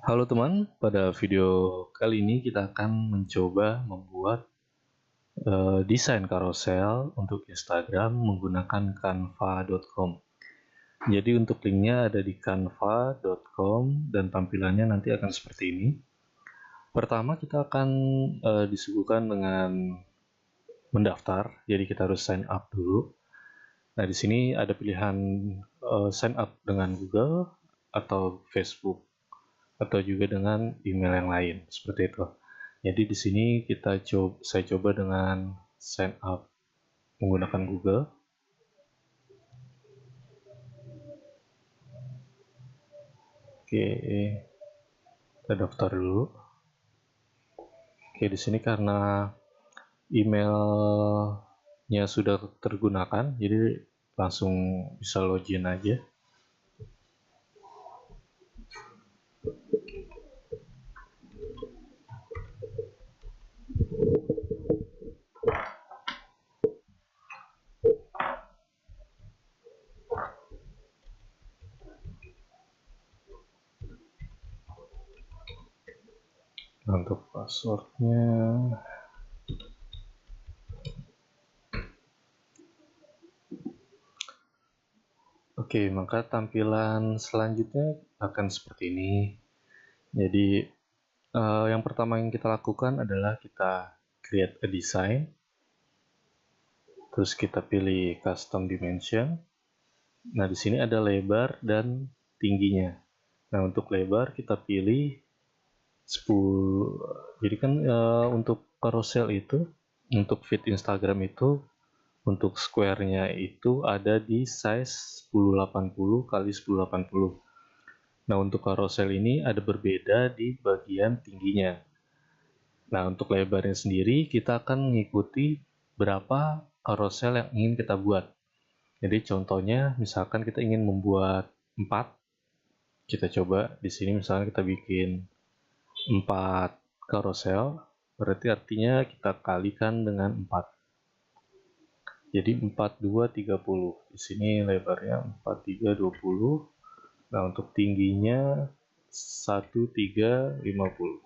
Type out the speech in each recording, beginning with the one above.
Halo teman, pada video kali ini kita akan mencoba membuat desain carousel untuk Instagram menggunakan canva.com. Jadi untuk linknya ada di canva.com dan tampilannya nanti akan seperti ini. Pertama kita akan disuguhkan dengan mendaftar, jadi kita harus sign up dulu. Nah di sini ada pilihan sign up dengan Google atau Facebook, atau juga dengan email yang lain seperti itu. Jadi di sini saya coba dengan sign up menggunakan Google. Oke, kita daftar dulu. Oke, di sini karena emailnya sudah tergunakan, jadi langsung bisa login aja. Untuk passwordnya, oke, maka tampilan selanjutnya akan seperti ini. Jadi yang pertama yang kita lakukan adalah kita create a design, terus kita pilih custom dimension. Nah di sini ada lebar dan tingginya. Nah untuk lebar kita pilih 10. Jadi kan untuk carousel itu, untuk feed Instagram itu, untuk square-nya itu ada di size 1080 kali 1080. Nah untuk carousel ini ada berbeda di bagian tingginya. Nah untuk lebarnya sendiri kita akan mengikuti berapa carousel yang ingin kita buat. Jadi contohnya misalkan kita ingin membuat 4, kita coba di sini misalnya kita bikin 4 carousel, berarti artinya kita kalikan dengan 4. Jadi 4, 2, 30. Di sini lebarnya 4, 3, 20. Nah, untuk tingginya 1, 3, 50.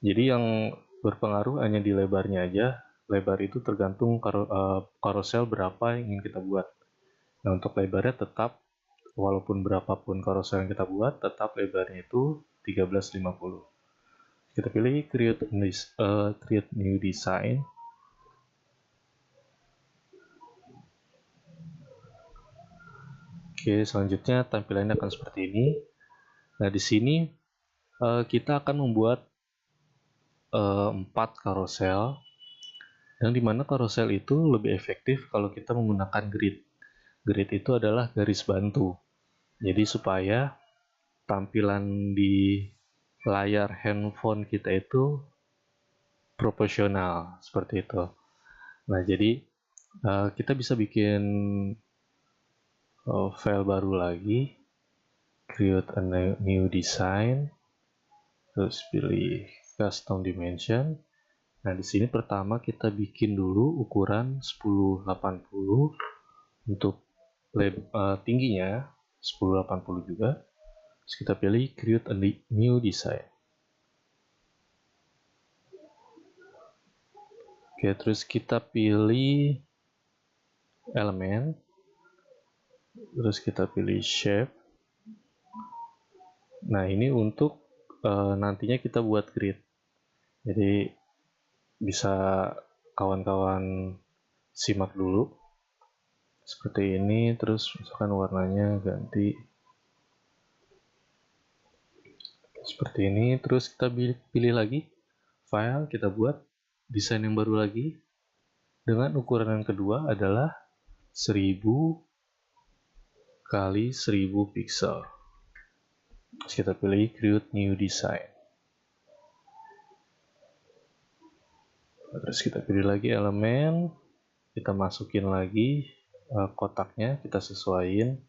Jadi yang berpengaruh hanya di lebarnya aja. Lebar itu tergantung carousel berapa yang ingin kita buat. Nah, untuk lebarnya tetap, walaupun berapapun carousel yang kita buat, tetap lebarnya itu 1350. Kita pilih create new design. Oke, selanjutnya tampilannya akan seperti ini. Nah, di sini kita akan membuat 4 carousel, yang dimana carousel itu lebih efektif kalau kita menggunakan grid. Grid itu adalah garis bantu. Jadi supaya tampilan di layar handphone kita itu proporsional seperti itu. Nah, jadi kita bisa bikin file baru lagi, create a new design, terus pilih custom dimension. Nah, di sini pertama kita bikin dulu ukuran 1080 untuk tingginya 1080 juga. Terus kita pilih create a new design. Oke, terus kita pilih elemen, terus kita pilih shape. Nah, ini untuk nantinya kita buat grid. Jadi bisa kawan-kawan simak dulu seperti ini. Terus misalkan warnanya ganti seperti ini. Terus kita pilih lagi file, kita buat desain yang baru lagi dengan ukuran yang kedua adalah 1000 kali 1000 pixel. Terus kita pilih create new design. Terus kita pilih lagi elemen, kita masukin lagi kotaknya, kita sesuaiin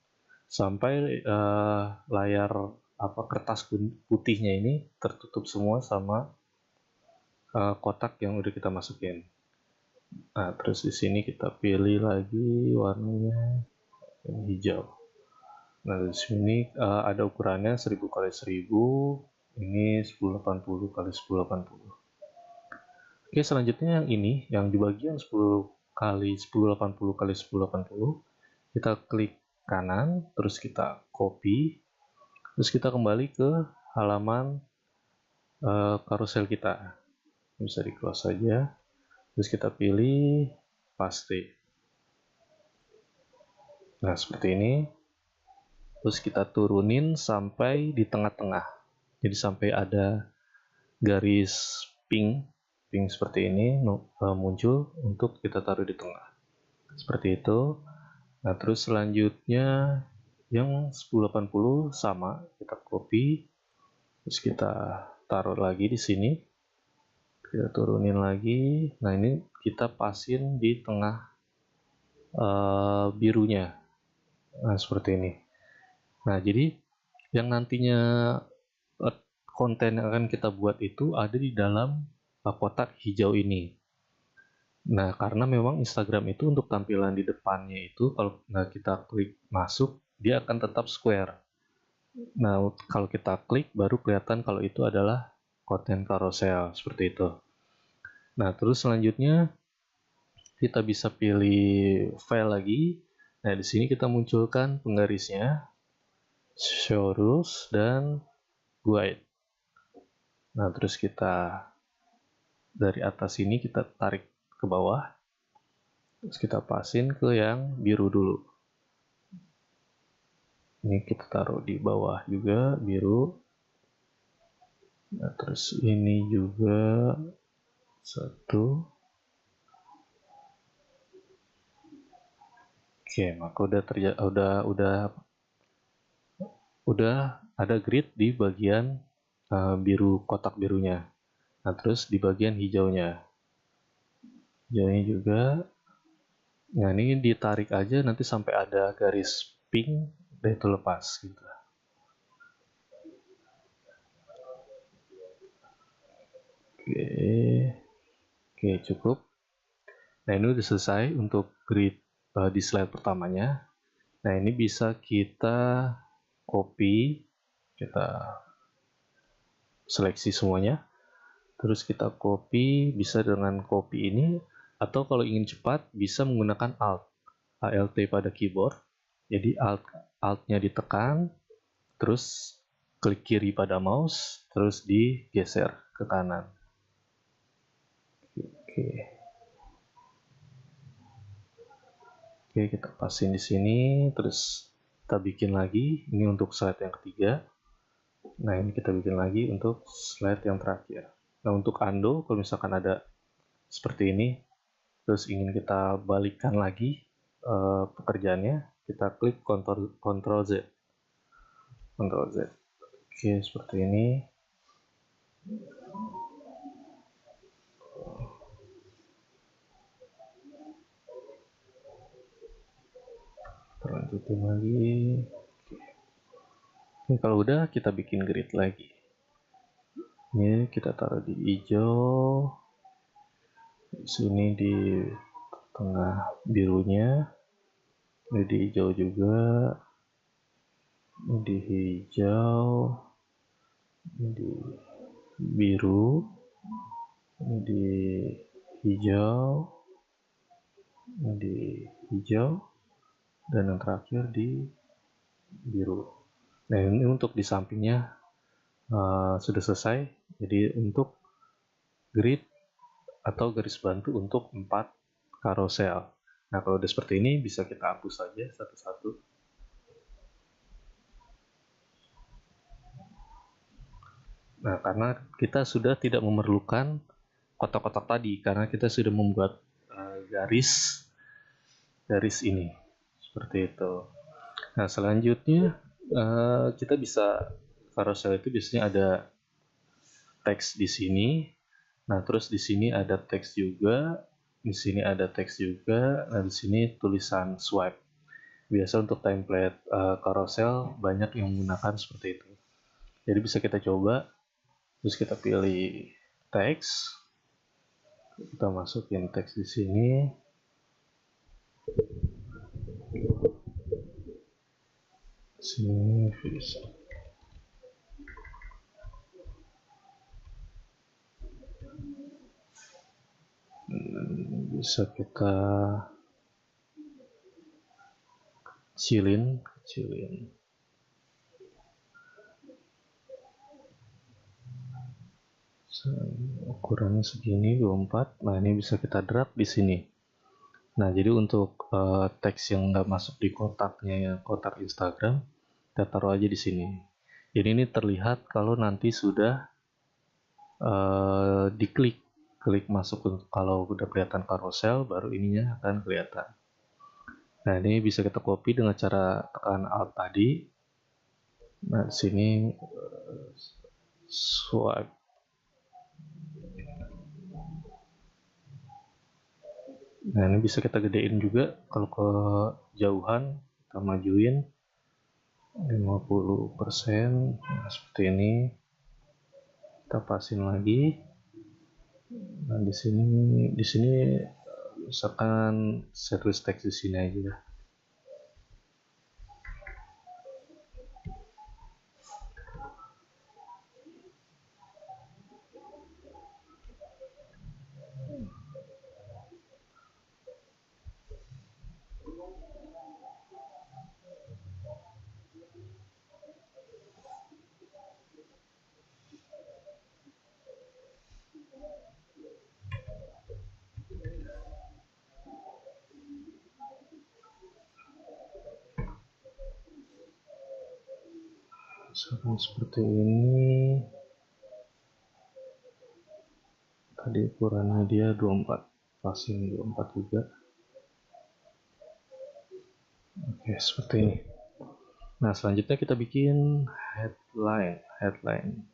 sampai layar kertas putihnya ini tertutup semua sama kotak yang udah kita masukin. Nah, terus di sini kita pilih lagi warnanya hijau. Nah, di sini ada ukurannya 1000 kali 1000, ini 1080 kali 1080. Oke, selanjutnya yang ini, yang di bagian 10 kali 1080 kali 1080, kita klik kanan, terus kita copy, terus kita kembali ke halaman karusel kita. Bisa di close saja, terus kita pilih paste. Nah, seperti ini. Terus kita turunin sampai di tengah-tengah. Jadi sampai ada garis pink seperti ini muncul untuk kita taruh di tengah. Seperti itu. Nah, terus selanjutnya yang 1080 sama, kita copy, terus kita taruh lagi di sini. Kita turunin lagi. Nah, ini kita pasin di tengah birunya. Nah, seperti ini. Nah, jadi yang nantinya konten yang akan kita buat itu ada di dalam kotak hijau ini. Nah, karena memang Instagram itu untuk tampilan di depannya itu kalau kita klik masuk, dia akan tetap square. Nah, kalau kita klik baru kelihatan kalau itu adalah konten carousel, seperti itu. Nah, terus selanjutnya kita bisa pilih file lagi. Nah, di sini kita munculkan penggarisnya, show rules, dan guide. Nah, terus kita dari atas ini kita tarik ke bawah, terus kita pasin ke yang biru dulu. Ini kita taruh di bawah juga biru. Nah, terus ini juga satu. Oke, maka udah ada grid di bagian biru, kotak birunya. Nah, terus di bagian hijaunya juga. Nah, ini ditarik aja nanti sampai ada garis pink, dan itu lepas gitu. Oke, cukup. Nah, ini udah selesai untuk grid di slide pertamanya. Nah, ini bisa kita copy, kita seleksi semuanya, terus kita copy, bisa dengan copy ini, atau kalau ingin cepat bisa menggunakan Alt pada keyboard. Jadi Alt-nya ditekan, terus klik kiri pada mouse, terus digeser ke kanan. Oke, kita pasin di sini, terus kita bikin lagi. Ini untuk slide yang ketiga. Nah, ini kita bikin lagi untuk slide yang terakhir. Nah, untuk undo, kalau misalkan ada seperti ini, terus ingin kita balikkan lagi pekerjaannya, kita klik Ctrl Z. Ctrl Z. Oke, seperti ini. Lanjutin lagi. Ini kalau udah kita bikin grid lagi. Ini kita taruh di hijau. Di sini di tengah birunya. Ini di hijau juga. Ini di hijau. Ini di biru. Ini di hijau. Ini di hijau. Dan yang terakhir di biru. Nah, ini untuk di sampingnya sudah selesai. Jadi untuk grid atau garis bantu untuk 4 carousel. Nah, kalau udah seperti ini bisa kita hapus saja satu-satu. Nah, karena kita sudah tidak memerlukan kotak-kotak tadi, karena kita sudah membuat garis ini. Seperti itu. Nah, selanjutnya kita bisa, carousel itu biasanya ada teks di sini. Nah, terus di sini ada teks juga, di sini ada teks juga, nah di sini tulisan swipe. Biasa untuk template carousel banyak yang menggunakan seperti itu. Jadi bisa kita coba, terus kita pilih teks, kita masukin teks di sini. Sini bisa. Bisa kita kecilin. Ukurannya segini 24. Nah, ini bisa kita drag di sini. Nah, jadi untuk teks yang nggak masuk di kotaknya ya, kotak Instagram, kita taruh aja di sini. Jadi ini terlihat kalau nanti sudah diklik masuk. Kalau udah kelihatan carousel, baru ininya akan kelihatan. Nah, ini bisa kita copy dengan cara tekan Alt tadi. Nah, di sini swipe. Nah, ini bisa kita gedein juga. Kalau kejauhan, kita majuin 50%. Nah, seperti ini. Kita pasin lagi. Nah, di sini misalkan service text di sini aja. Misalkan seperti ini. Tadi ukurannya dia 24, pasin 24 juga. Oke, seperti ini. Nah, selanjutnya kita bikin headline.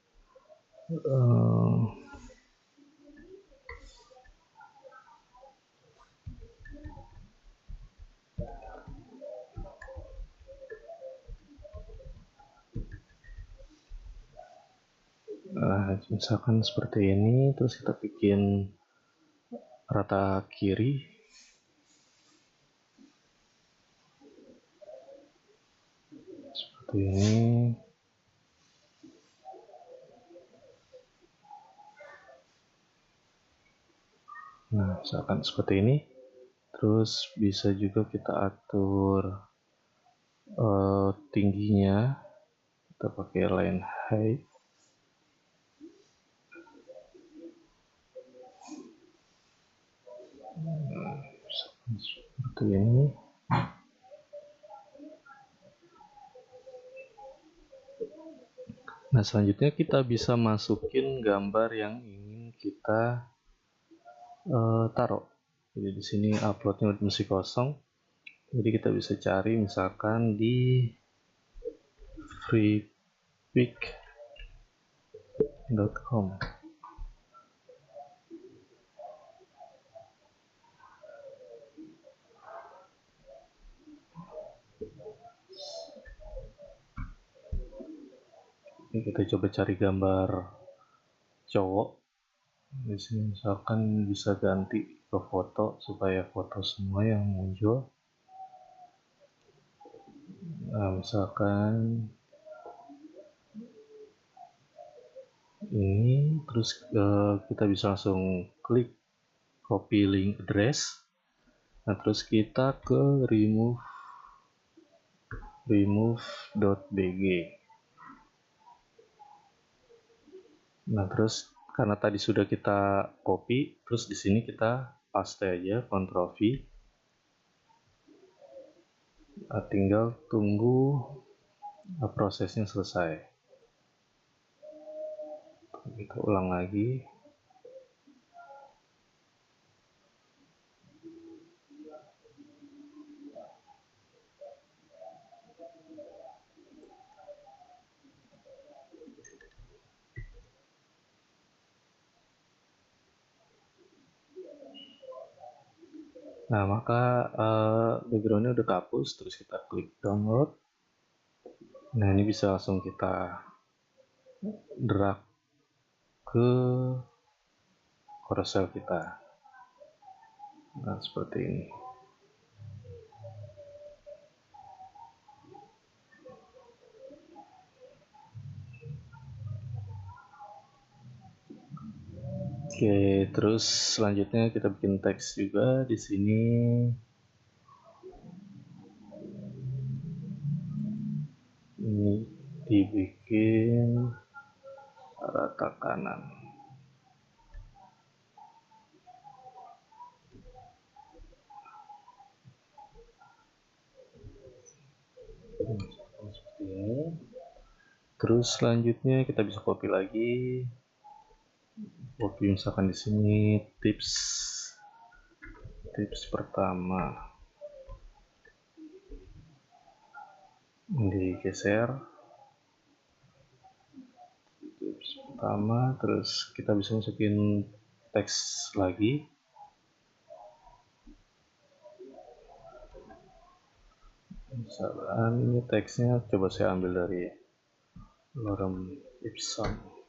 Nah, misalkan seperti ini, terus kita bikin rata kiri. Seperti ini. Nah, misalkan seperti ini. Terus bisa juga kita atur tingginya. Kita pakai line height. Seperti ini. Nah, selanjutnya kita bisa masukin gambar yang ingin kita taruh. Jadi di sini uploadnya masih kosong. Jadi kita bisa cari misalkan di freepik.com. Ini kita coba cari gambar cowok. Di sini misalkan bisa ganti ke foto supaya foto semua yang muncul. Nah, misalkan ini, terus kita bisa langsung klik copy link address. Nah, terus kita ke remove.bg. Nah, terus karena tadi sudah kita copy, terus di sini kita paste aja, Ctrl V. Nah, tinggal tunggu prosesnya selesai. Kita ulang lagi. Nah, maka backgroundnya udah kehapus, terus kita klik download. Nah, ini bisa langsung kita drag ke carousel kita. Nah, seperti ini. Oke, terus selanjutnya kita bikin teks juga di sini. Ini dibikin rata kanan. Seperti ini. Terus selanjutnya kita bisa copy lagi. Copy misalkan di sini tips pertama. Digeser. Tips pertama, terus kita bisa masukin teks lagi. Misalkan ini teksnya coba saya ambil dari Lorem Ipsum.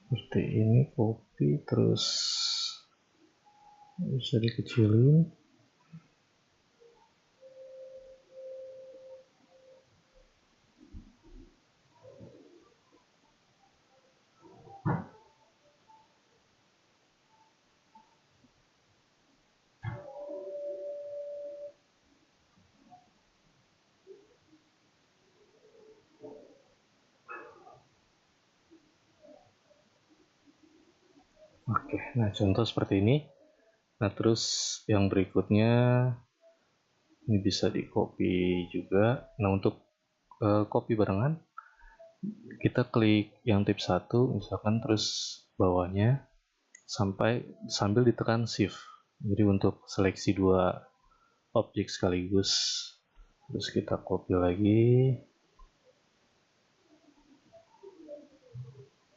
Seperti ini, copy, terus bisa dikecilin. Oke, nah contoh seperti ini. Nah terus yang berikutnya ini bisa di copy juga. Nah untuk copy barengan, kita klik yang tips 1 misalkan, terus bawahnya sambil ditekan shift. Jadi untuk seleksi dua objek sekaligus, terus kita copy lagi.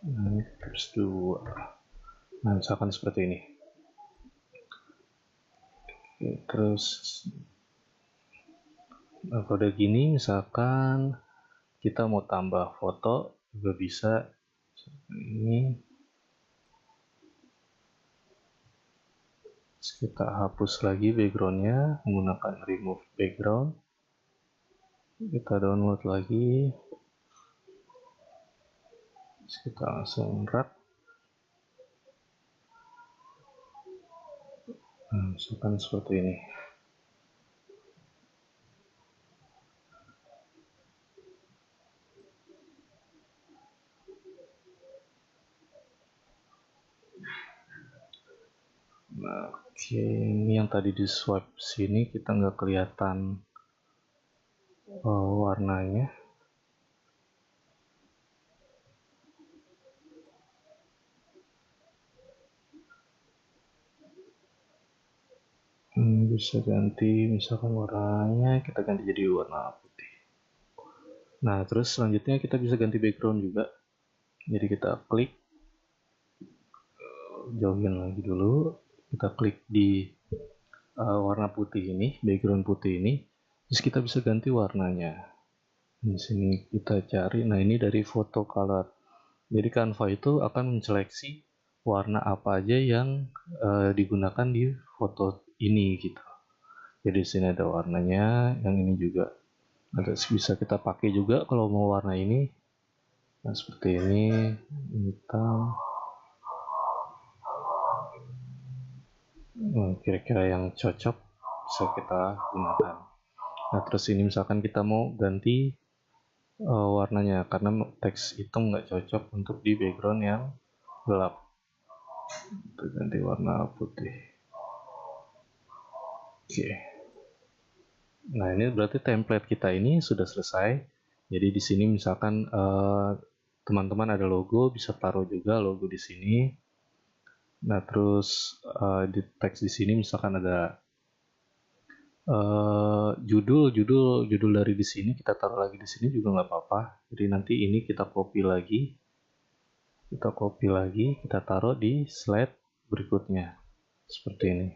Nah, tips 2. Nah misalkan seperti ini. Oke, terus kalau udah gini, misalkan kita mau tambah foto juga bisa. Ini terus kita hapus lagi backgroundnya menggunakan remove background. Kita download lagi, terus kita langsung drag. Nah, misalkan seperti ini. Nah, oke, ini yang tadi di swipe sini kita nggak kelihatan warnanya. Bisa ganti, misalkan warnanya kita ganti jadi warna putih. Nah, terus selanjutnya kita bisa ganti background juga. Jadi kita klik, jauhin lagi dulu, kita klik di warna putih ini, background putih ini, terus kita bisa ganti warnanya. Di sini kita cari, nah ini dari photo color. Jadi Canva itu akan menseleksi warna apa aja yang digunakan di foto ini gitu. Jadi di sini ada warnanya, yang ini juga ada, bisa kita pakai juga kalau mau warna ini. Nah seperti ini, hitam. Kira-kira yang cocok bisa kita gunakan. Nah terus ini misalkan kita mau ganti warnanya karena teks itu nggak cocok untuk di background yang gelap, kita ganti warna putih. Oke. Nah ini berarti template kita ini sudah selesai. Jadi di sini misalkan teman-teman ada logo, bisa taruh juga logo di sini. Nah terus di teks di sini misalkan ada judul dari di sini, kita taruh lagi di sini juga nggak apa-apa. Jadi nanti ini kita copy lagi, kita taruh di slide berikutnya seperti ini.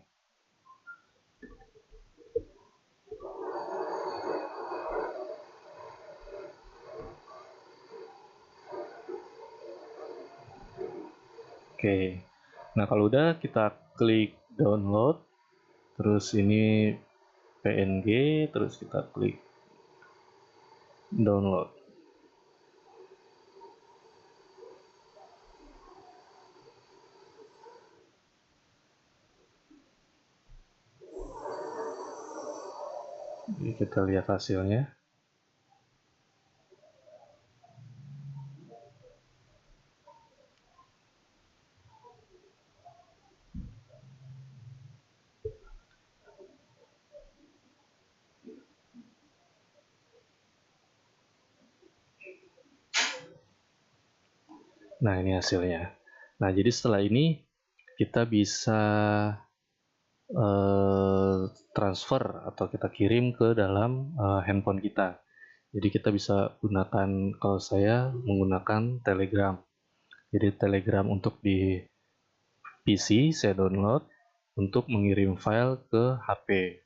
Oke. Nah, kalau udah kita klik download, terus ini PNG, terus kita klik download. Jadi kita lihat hasilnya. Nah, ini hasilnya. Nah, jadi setelah ini kita bisa transfer atau kita kirim ke dalam handphone kita. Jadi kita bisa gunakan, kalau saya menggunakan Telegram. Jadi Telegram untuk di PC saya download untuk mengirim file ke HP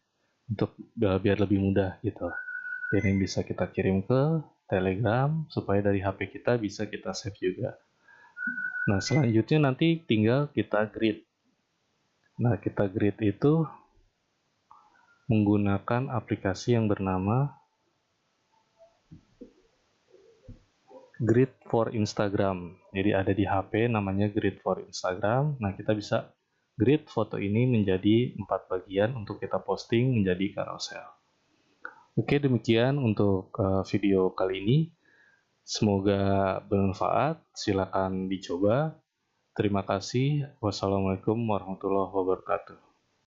untuk biar lebih mudah gitu. Jadi bisa kita kirim ke Telegram supaya dari HP kita bisa kita save juga. Nah, selanjutnya nanti tinggal kita grid. Nah, kita grid itu menggunakan aplikasi yang bernama Grid for Instagram. Jadi ada di HP namanya Grid for Instagram. Nah, kita bisa grid foto ini menjadi 4 bagian untuk kita posting menjadi carousel. Oke, demikian untuk video kali ini. Semoga bermanfaat. Silakan dicoba. Terima kasih. Wassalamualaikum warahmatullahi wabarakatuh.